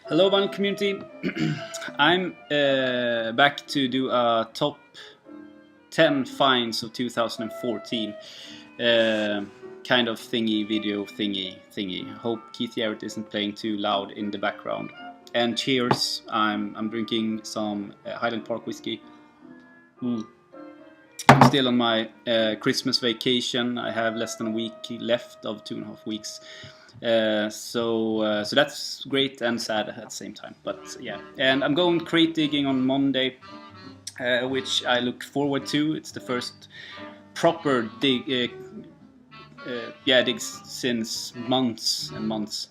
Hello, vinyl community. I'm back to do a top 10 finds of 2014 kind of video thingy. Hope Keith Jarrett isn't playing too loud in the background. And cheers! I'm drinking some Highland Park whiskey. I'm still on my Christmas vacation. I have less than a week left of 2.5 weeks. So that's great and sad at the same time. But yeah, and I'm going crate digging on Monday, which I look forward to. It's the first proper digs since months and months.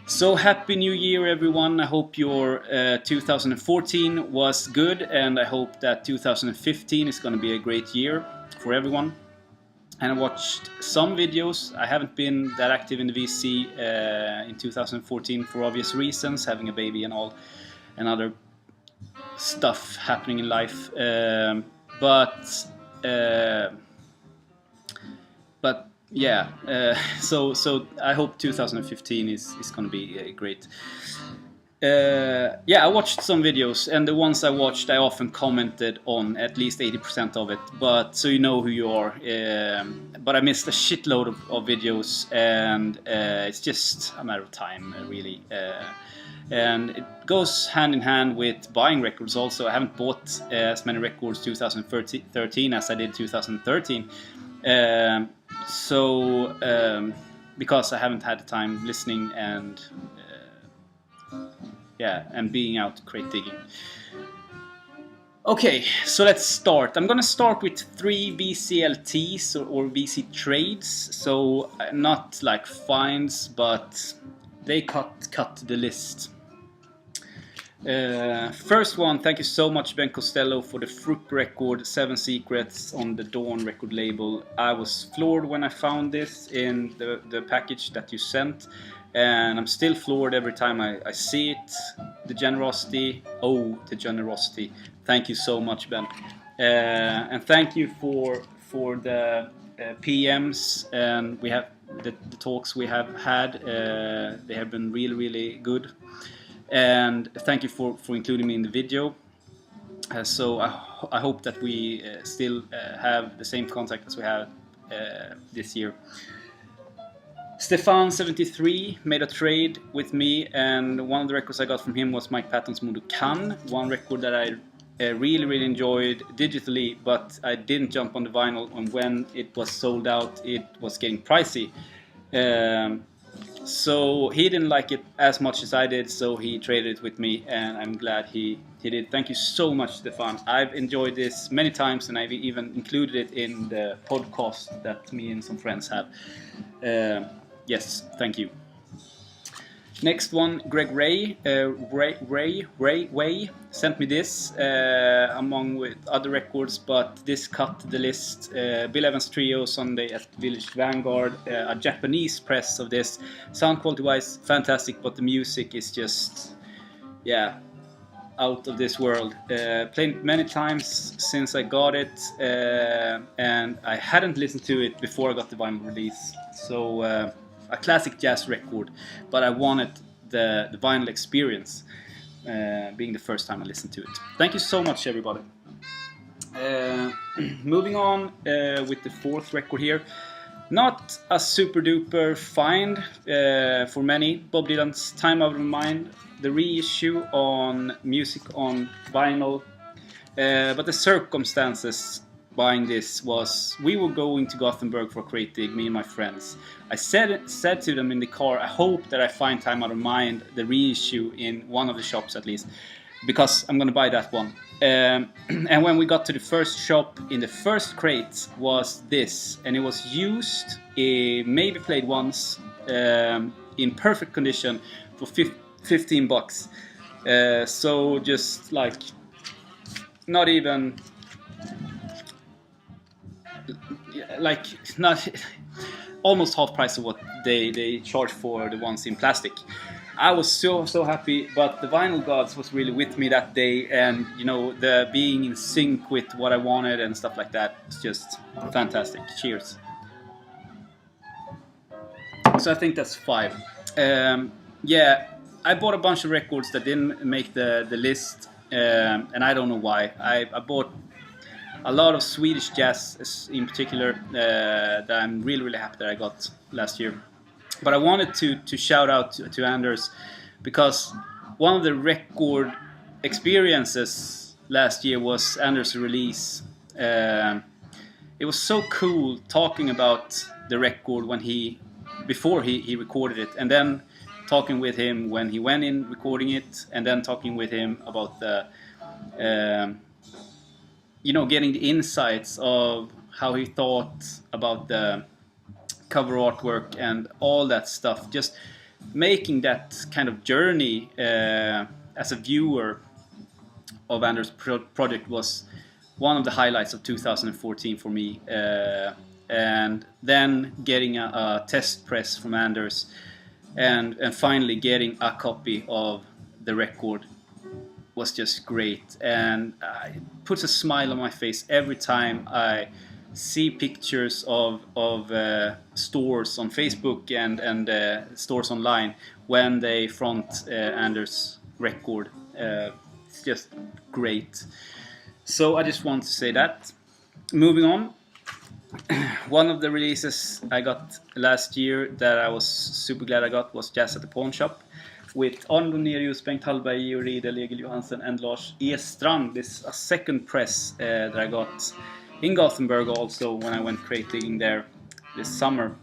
So happy New Year, everyone! I hope your 2014 was good, and I hope that 2015 is going to be a great year for everyone. And I watched some videos. I haven't been that active in the VC in 2014 for obvious reasons, having a baby and all, and other stuff happening in life. But yeah, so I hope 2015 is going to be great. Yeah, I watched some videos, and the ones I watched I often commented on at least 80% of it, but so you know who you are. But I missed a shitload of videos, and it's just a matter of time, really. And it goes hand in hand with buying records also. I haven't bought as many records 2013 as I did 2013. Because I haven't had the time listening and being out crate digging. Okay, so let's start. I'm gonna start with 3 VCLTs or VC trades. So not like finds, but they cut the list. First one, thank you so much, Ben Costello, for the Fruit record 7 Secrets on the Dawn record label. I was floored when I found this in the package that you sent, and I'm still floored every time I see it. The generosity, the generosity. Thank you so much, Ben, and thank you for the PMs, and we have the talks we have had. They have been really good. And thank you for including me in the video. So I hope that we still have the same contact as we had this year. Stefan73 made a trade with me, and one of the records I got from him was Mike Patton's Mundo Can, one record that I really enjoyed digitally, but I didn't jump on the vinyl, and when it was sold out it was getting pricey. So he didn't like it as much as I did, so he traded it with me, and I'm glad he did. Thank you so much, Stefan. I've enjoyed this many times, and I've even included it in the podcast that me and some friends have. Yes, thank you. Next one, Greg Ray sent me this among with other records, but this cut the list. Bill Evans Trio, Sunday at Village Vanguard, a Japanese press of this. Sound quality wise, fantastic, but the music is just, out of this world. Played many times since I got it, and I hadn't listened to it before I got the vinyl release. So a classic jazz record, but I wanted the vinyl experience, being the first time I listened to it. Thank you so much, everybody. Moving on with the 4th record here. Not a super duper find for many. Bob Dylan's Time Out of Mind, the reissue on Music on Vinyl. But the circumstances buying this was, we were going to Gothenburg for a crate dig, me and my friends. I said to them in the car, I hope that I find Time Out of Mind, the reissue, in one of the shops at least, because I'm gonna buy that one. And when we got to the first shop, in the first crate was this, and it was used, maybe played once, in perfect condition for $15. So just like, not even, like, not almost half price of what they charge for the ones in plastic. I was so happy, but the vinyl gods was really with me that day, and you know, the being in sync with what I wanted and stuff like that, it's just fantastic. Cheers. So I think that's 5. Yeah, I bought a bunch of records that didn't make the list, and I don't know why. I bought a lot of Swedish jazz in particular that I'm really happy that I got last year. But I wanted to shout out to Anders, because one of the record experiences last year was Anders' release. It was so cool talking about the record before he recorded it, and then talking with him when he went in recording it, and then talking with him about the getting the insights of how he thought about the cover artwork and all that stuff. Just making that kind of journey as a viewer of Anders' project was one of the highlights of 2014 for me. And then getting a test press from Anders, and finally getting a copy of the record was just great, and it puts a smile on my face every time I see pictures of stores on Facebook and stores online when they front Anders' record. It's just great. So I just want to say that. Moving on. One of the releases I got last year that I was super glad I got was Jazz at the Pawn Shop, with Arnold Onerius, Bengt Hallberg, Georg Riedel, Egil Johansen and Lars Estrand. This is a second press that I got in Gothenburg also when I went creating there this summer.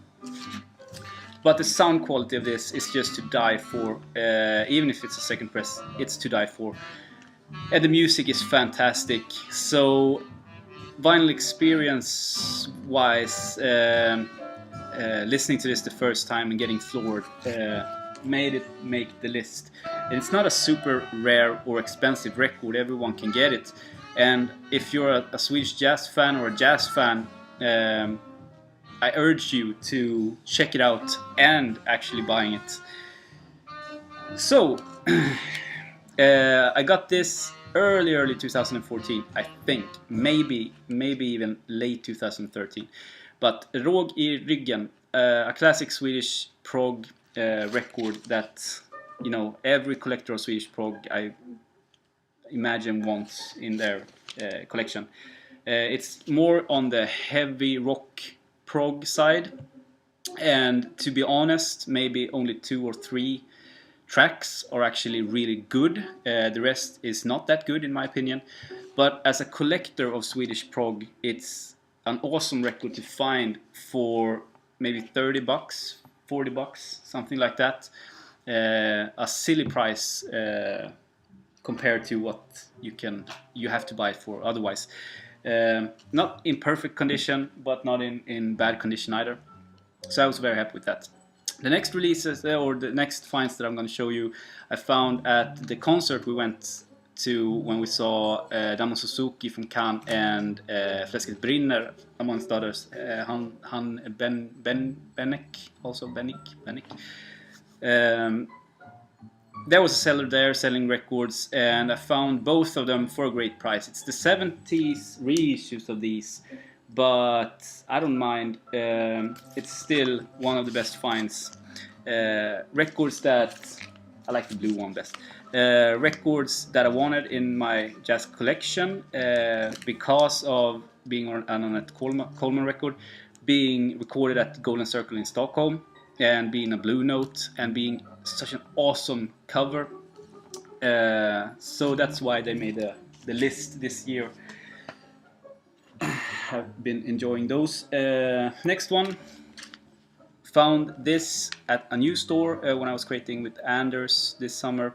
But the sound quality of this is just to die for. Even if it's a second press, it's to die for. And the music is fantastic. So vinyl experience wise, listening to this the first time and getting floored made it make the list. And it's not a super rare or expensive record, everyone can get it. And if you're a Swedish jazz fan or a jazz fan, I urge you to check it out and actually buying it. So I got this early 2014, I think, maybe even late 2013. But Råg I ryggen, a classic Swedish prog record that every collector of Swedish prog I imagine wants in their collection. It's more on the heavy rock prog side, and to be honest, maybe only 2 or 3 tracks are actually really good. The rest is not that good in my opinion. But as a collector of Swedish prog, it's an awesome record to find for maybe $30, $40, something like that. A silly price compared to what you have to buy it for otherwise. Not in perfect condition, but not in bad condition either. So I was very happy with that. The next releases, or the next finds that I'm going to show you, I found at the concert we went to when we saw Damon Suzuki from Cannes and Fläsket Brinner, amongst others. Han Bennick, also Bennick. There was a seller there selling records, and I found both of them for a great price. It's the 70s reissues of these, but I don't mind. It's still one of the best finds. Records that I like the blue one best. Records that I wanted in my jazz collection because of being on a Coleman record, being recorded at Golden Circle in Stockholm, and being a Blue Note, and being such an awesome cover. So that's why they made the list this year. Have been enjoying those. Next one, found this at a new store when I was creating with Anders this summer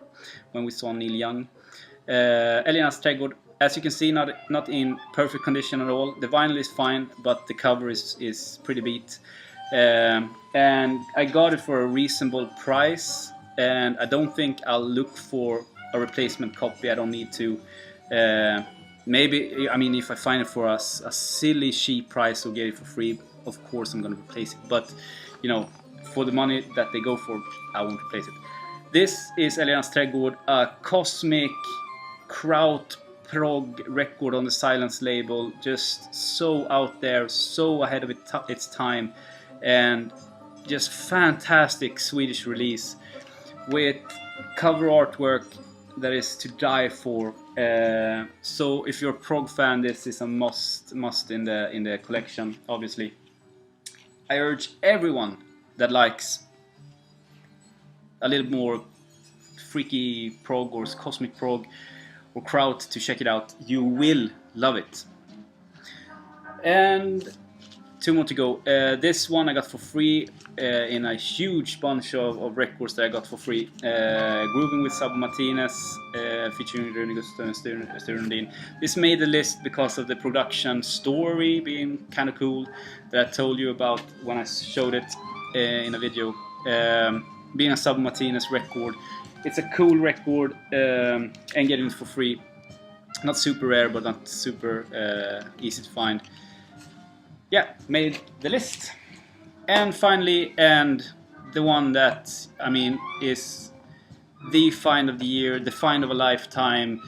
when we saw Neil Young. Elginas Trädgård, as you can see, not in perfect condition at all. The vinyl is fine, but the cover is pretty beat. And I got it for a reasonable price, and I don't think I'll look for a replacement copy. I don't need to. Maybe, I mean, if I find it for a silly cheap price or get it for free, of course I'm going to replace it. But, for the money that they go for, I won't replace it. This is Elginas Trädgård, a cosmic kraut prog record on the Silence label. Just so out there, so ahead of its time, and just fantastic Swedish release with cover artwork that is to die for. So if you're a prog fan, this is a must in the collection, obviously. I urge everyone that likes a little more freaky prog or cosmic prog or kraut to check it out. You will love it. And 2 more to go. This one I got for free in a huge bunch of records that I got for free. Grooving with Sabo Martinez, featuring Rune Gustav and Sture Lundin. This made the list because of the production story being kind of cool that I told you about when I showed it in a video. Being a Sabo Martinez record, it's a cool record, and getting it for free. Not super rare, but not super easy to find. Yeah, made the list. And finally, and the one that, I mean, is the find of the year, the find of a lifetime,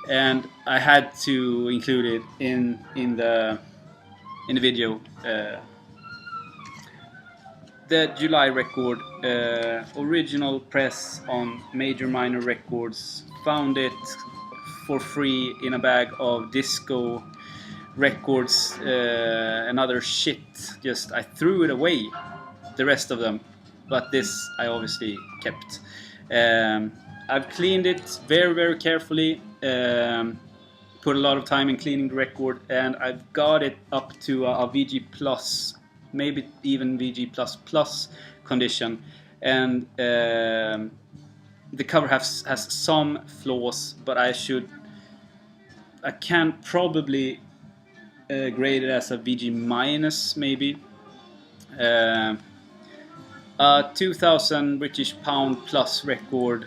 and I had to include it in the video. The July record, original press on Major Minor Records. Found it for free in a bag of disco records and other shit. Just I threw it away, the rest of them, but this I obviously kept. I've cleaned it very carefully, put a lot of time in cleaning the record, and I've got it up to a VG plus, maybe even VG++ condition, and the cover has some flaws, but I can probably grade it as a VG minus, maybe. 2,000 British pound plus record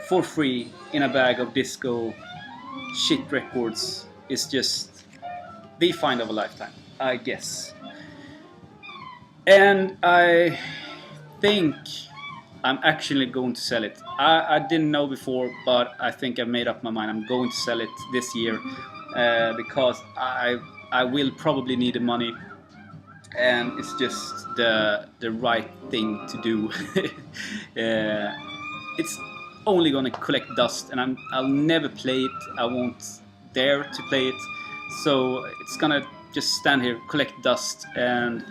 for free in a bag of disco shit records is just the find of a lifetime, I guess. And I think I'm actually going to sell it. I didn't know before, but I think I've made up my mind. I'm going to sell it this year because I will probably need the money, and it's just the right thing to do. It's only gonna collect dust, and I'll never play it. I won't dare to play it, so it's gonna just stand here, collect dust, and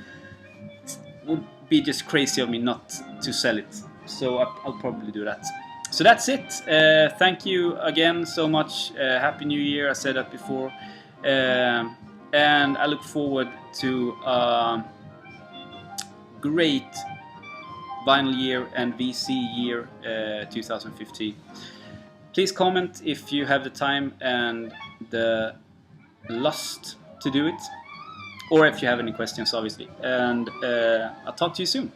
it would be just crazy of me not to sell it. So I'll probably do that. So that's it. Thank you again so much. Happy New Year. I said that before. And I look forward to a great vinyl year and VC year 2015. Please comment if you have the time and the lust to do it, or if you have any questions, obviously. And I'll talk to you soon.